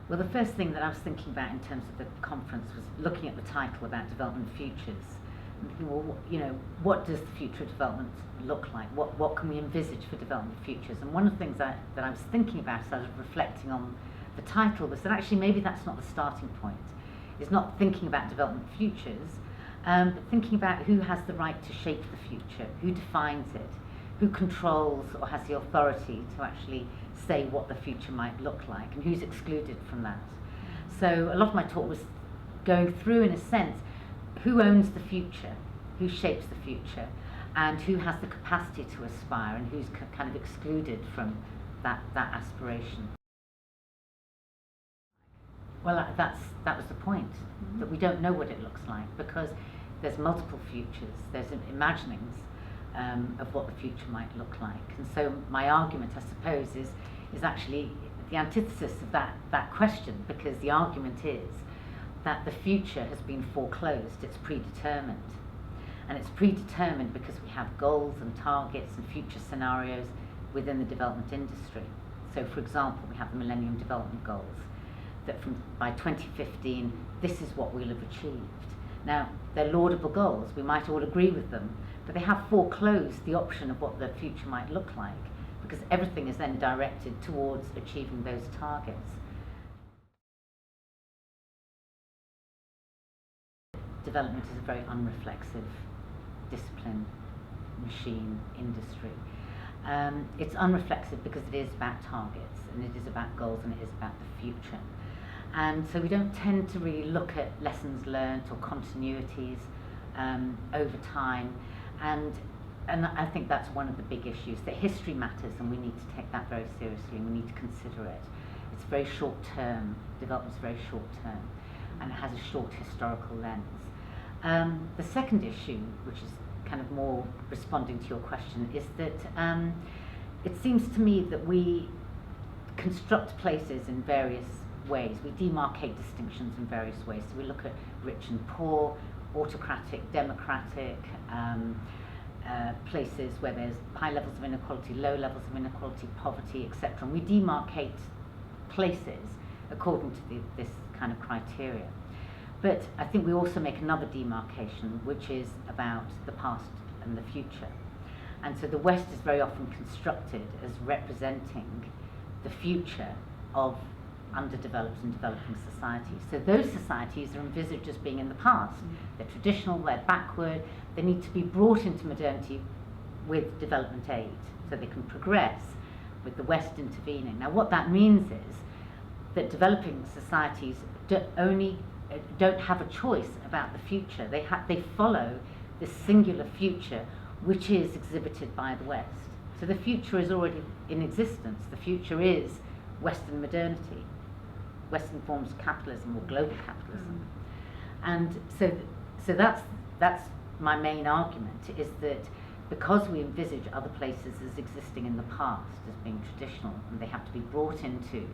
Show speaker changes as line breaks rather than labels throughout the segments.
Well, the first thing that I was thinking about in terms of the conference was looking at the title about development futures. And thinking, well, you know, what does the future of development look like? What can we envisage for development futures? And one of the things that I was thinking about as I was reflecting on the title was that actually maybe that's not the starting point. It's not thinking about development futures, but thinking about who has the right to shape the future, who defines it, who controls or has the authority to actually say what the future might look like, and who's excluded from that. So a lot of my talk was going through, in a sense, who owns the future, who shapes the future, and who has the capacity to aspire, and who's kind of excluded from that aspiration. Well, that was the point, that we don't know what it looks like, because there's multiple futures, there's imaginings of what the future might look like. And so my argument, I suppose, is actually the antithesis of that question, because the argument is that the future has been foreclosed, it's predetermined. And it's predetermined because we have goals and targets and future scenarios within the development industry. So, for example, we have the Millennium Development Goals, that by 2015, this is what we'll have achieved. Now, they're laudable goals, we might all agree with them, but they have foreclosed the option of what the future might look like, because everything is then directed towards achieving those targets. Development is a very unreflexive discipline, machine, industry. It's unreflexive because it is about targets, and it is about goals, and it is about the future. And so we don't tend to really look at lessons learned or continuities over time, and I think that's one of the big issues, that history matters, and we need to take that very seriously, and we need to consider it. It's very short term, development's very short term, and it has a short historical lens. The second issue, which is kind of more responding to your question, is that it seems to me that we construct places in various ways. We demarcate distinctions in various ways. So we look at rich and poor, autocratic, democratic, places where there's high levels of inequality, low levels of inequality, poverty, etc. And we demarcate places according to this kind of criteria. But I think we also make another demarcation, which is about the past and the future. And so the West is very often constructed as representing the future of underdeveloped and developing societies. So those societies are envisaged as being in the past. They're traditional, they're backward, they need to be brought into modernity with development aid so they can progress with the West intervening. Now what that means is that developing societies don't have a choice about the future. They follow this singular future which is exhibited by the West. So the future is already in existence. The future is Western modernity, Western forms of capitalism or global capitalism. And so that's my main argument, is that because we envisage other places as existing in the past, as being traditional, and they have to be brought into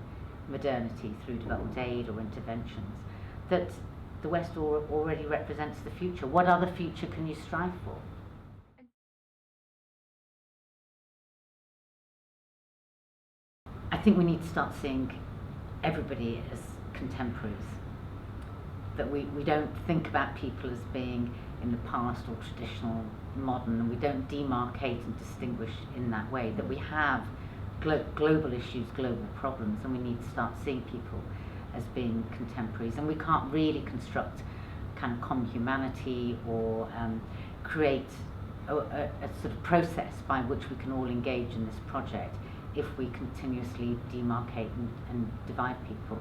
modernity through development aid or interventions, that the West already represents the future. What other future can you strive for? I think we need to start seeing everybody as contemporaries. That we don't think about people as being in the past or traditional, modern, and we don't demarcate and distinguish in that way. That we have global issues, global problems, and we need to start seeing people as being contemporaries. And we can't really construct kind of common humanity or create a sort of process by which we can all engage in this project if we continuously demarcate and divide people.